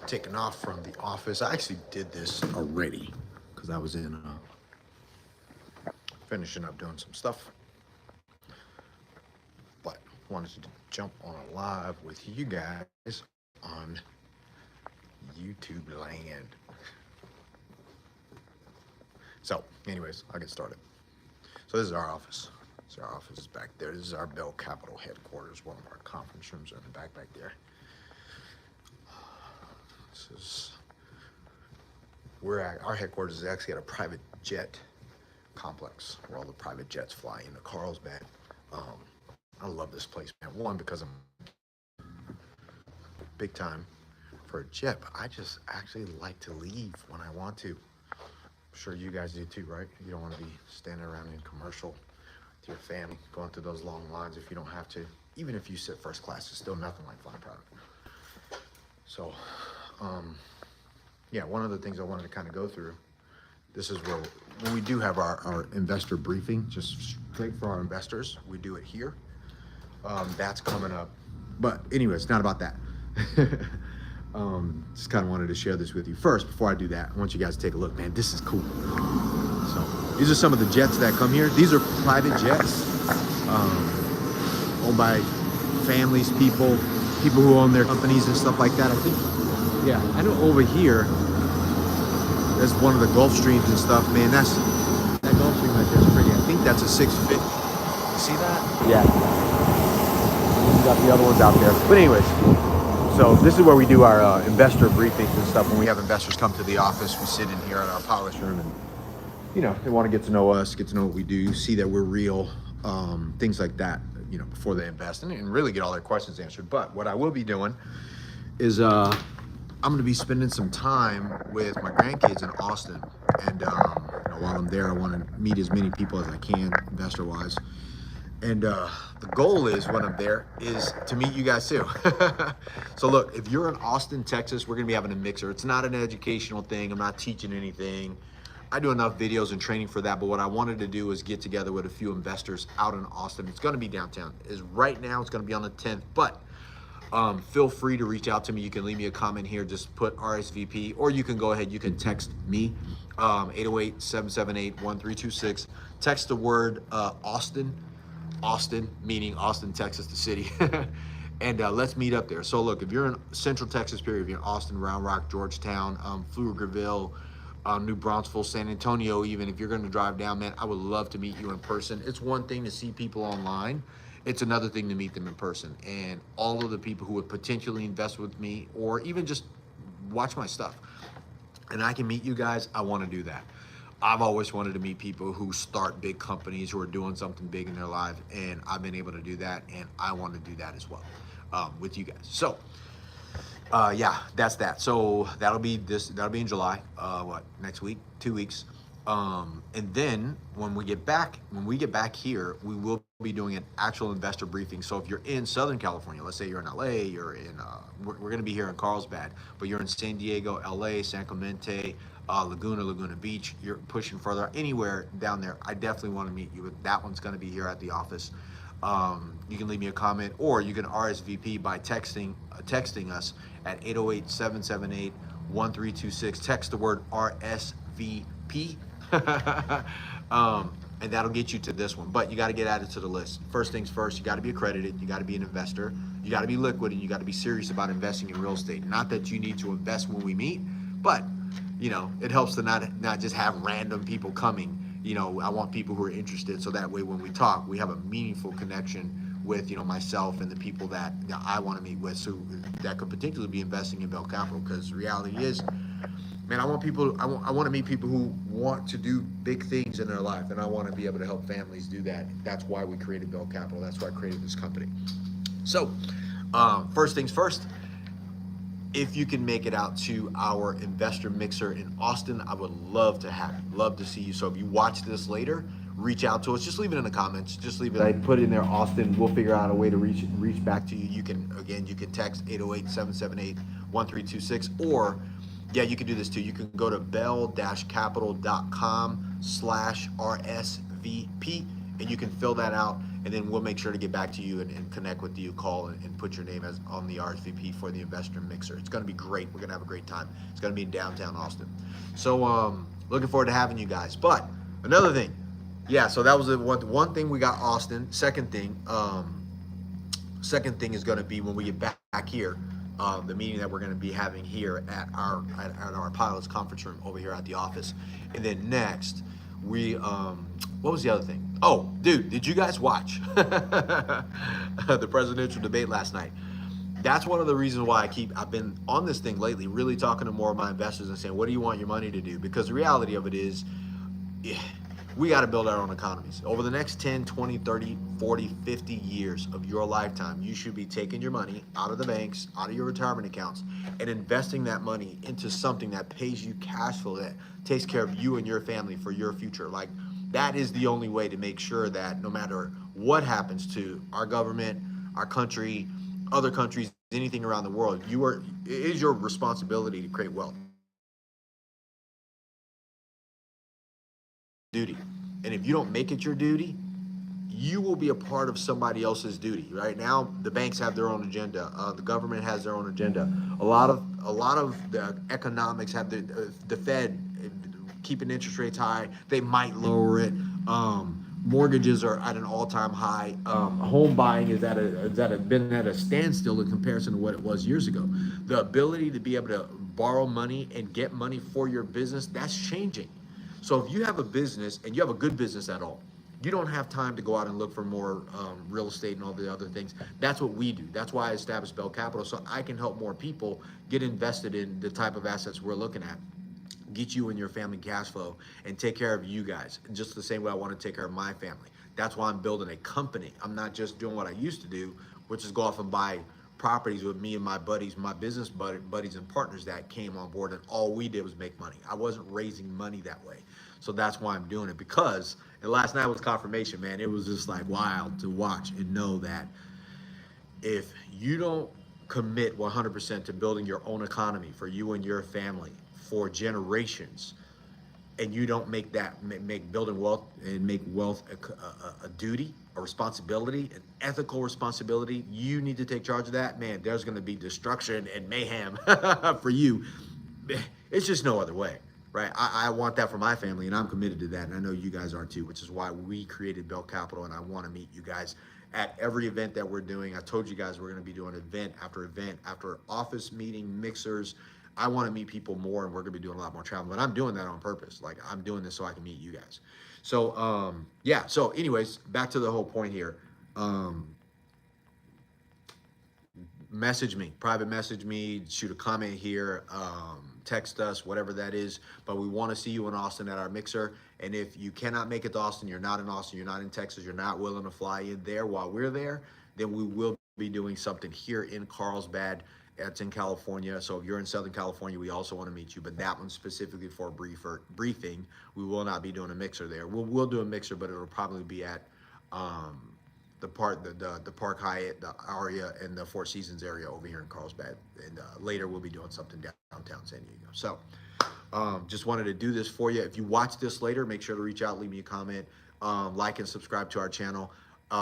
taking off from the office. I actually did this already because I was in finishing up doing some stuff, but wanted to jump on a live with you guys on YouTube land. So anyways, I'll get started. So this is our office. So our office is back there. This is our Bell Capital headquarters. One of our conference rooms are in the back there. This is where our headquarters is actually at a private jet complex where all the private jets fly into Carlsbad. I love this place, man. One, because I'm big time for a jet, but I just actually like to leave when I want to. I'm sure you guys do too, right? You don't want to be standing around in commercial with your family, going through those long lines if you don't have to. Even if you sit first class, it's still nothing like flying private. So, yeah, one of the things I wanted to kind of go through, this is where, when we do have our investor briefing, just straight for our investors, we do it here. That's coming up. But anyway, it's not about that. Just kind of wanted to share this with you. First, before I do that, I want you guys to take a look, man. This is cool. So these are some of the jets that come here. These are private jets owned by families, people who own their companies and stuff like that. I think, yeah, I know over here, there's one of the Gulfstreams and stuff, man. That Gulfstream right there is pretty. I think that's a 650. You see that? Yeah. We got the other ones out there. But anyways, so this is where we do our investor briefings and stuff. When we have investors come to the office, we sit in here in our polish room and, you know, they want to get to know us, get to know what we do, see that we're real, things like that, you know, before they invest and really get all their questions answered. But what I will be doing is I'm going to be spending some time with my grandkids in Austin. And you know, while I'm there, I want to meet as many people as I can, investor-wise. And the goal is, when I'm there, is to meet you guys too. So look, if you're in Austin, Texas, we're gonna be having a mixer. It's not an educational thing. I'm not teaching anything. I do enough videos and training for that, but what I wanted to do is get together with a few investors out in Austin. It's gonna be downtown. Right now, it's gonna be on the 10th, but feel free to reach out to me. You can leave me a comment here, just put RSVP, or you can go ahead, you can text me, 808-778-1326. Text the word Austin, meaning Austin, Texas, the city. And let's meet up there. So look, if you're in Central Texas period, if you're in Austin, Round Rock, Georgetown, Pflugerville, New Braunfels, San Antonio, even if you're going to drive down, man, I would love to meet you in person. It's one thing to see people online. It's another thing to meet them in person. And all of the people who would potentially invest with me or even just watch my stuff, and I can meet you guys, I want to do that. I've always wanted to meet people who start big companies, who are doing something big in their life, and I've been able to do that, and I want to do that as well with you guys. So, yeah, that's that. So that'll be in July. Next week, 2 weeks, and then when we get back here, we will be doing an actual investor briefing. So if you're in Southern California, let's say you're in LA, you're in we're going to be here in Carlsbad, but you're in San Diego, LA, San Clemente, Laguna Beach, you're pushing further anywhere down there, I definitely want to meet you. That one's going to be here at the office. You can leave me a comment, or you can RSVP by texting us at 808-778-1326. Text the word RSVP. And that'll get you to this one, but you got to get added to the list. First things first, you got to be accredited, you got to be an investor, you got to be liquid, and you got to be serious about investing in real estate. Not that you need to invest when we meet, but you know, it helps to not just have random people coming. You know, I want people who are interested, so that way when we talk, we have a meaningful connection with, you know, myself and the people that I want to meet with, so that could potentially be investing in Bell Capital. Because the reality is, man, I want to meet people who want to do big things in their life, and I want to be able to help families do that. That's why we created Bell Capital. That's why I created this company. So, first things first, if you can make it out to our investor mixer in Austin, I would love to have you, love to see you. So if you watch this later, reach out to us. Just leave it in the comments. Just leave it. I put in there Austin. We'll figure out a way to reach back to you. You can text 808-778-1326, or yeah, you can do this too. You can go to bell-capital.com/RSVP, and you can fill that out, and then we'll make sure to get back to you and connect with you, call and put your name as on the RSVP for the investor mixer. It's going to be great. We're going to have a great time. It's going to be in downtown Austin. So looking forward to having you guys. But another thing, yeah, so that was the one thing. We got Austin. Second thing is going to be when we get back here, the meeting that we're going to be having here at our pilots conference room over here at the office. And then next, we what was the other thing? Oh, dude, did you guys watch the presidential debate last night? That's one of the reasons why I've been on this thing lately, really talking to more of my investors and saying, what do you want your money to do? Because the reality of it is, we got to build our own economies. Over the next 10, 20, 30, 40, 50 years of your lifetime, you should be taking your money out of the banks, out of your retirement accounts, and investing that money into something that pays you cash flow, that takes care of you and your family for your future. Like, that is the only way to make sure that no matter what happens to our government, our country, other countries, anything around the world, it is your responsibility to create wealth. Duty. And if you don't make it your duty, you will be a part of somebody else's duty. Right now, the banks have their own agenda. The government has their own agenda. A lot of the economics have the Fed keeping interest rates high. They might lower it. Mortgages are at an all-time high. Home buying is been at a standstill in comparison to what it was years ago. The ability to be able to borrow money and get money for your business, that's changing. So if you have a business and you have a good business at all, you don't have time to go out and look for more real estate and all the other things. That's what we do. That's why I established Bell Capital, so I can help more people get invested in the type of assets we're looking at, get you and your family cash flow, and take care of you guys just the same way I want to take care of my family. That's why I'm building a company. I'm not just doing what I used to do, which is go off and buy properties with me and my buddies, my business buddies and partners that came on board, and all we did was make money. I wasn't raising money that way. So that's why I'm doing it, because and last night was confirmation, man. It was just like wild to watch and know that if you don't commit 100% to building your own economy for you and your family for generations, and you don't make building wealth and make wealth a duty, a responsibility, an ethical responsibility, you need to take charge of that, man. There's going to be destruction and mayhem for you. It's just no other way, right? I want that for my family, and I'm committed to that, and I know you guys are too, which is why we created Bell Capital, and I want to meet you guys at every event that we're doing. I told you guys we're going to be doing event after office meeting, mixers. I want to meet people more, and we're going to be doing a lot more traveling, but I'm doing that on purpose. Like, I'm doing this so I can meet you guys. So, yeah. So anyways, back to the whole point here. Message me, private message me, shoot a comment here, text us, whatever that is. But we want to see you in Austin at our mixer. And if you cannot make it to Austin, you're not in Austin, you're not in Texas, you're not willing to fly in there while we're there, then we will be doing something here in Carlsbad. That's in California. So if you're in Southern California, we also want to meet you. But that one specifically for a briefing. We will not be doing a mixer there. We'll do a mixer, but it'll probably be at the Park Hyatt, the Aria, and the Four Seasons area over here in Carlsbad. And later we'll be doing something downtown San Diego. So just wanted to do this for you. If you watch this later, make sure to reach out, leave me a comment, like and subscribe to our channel.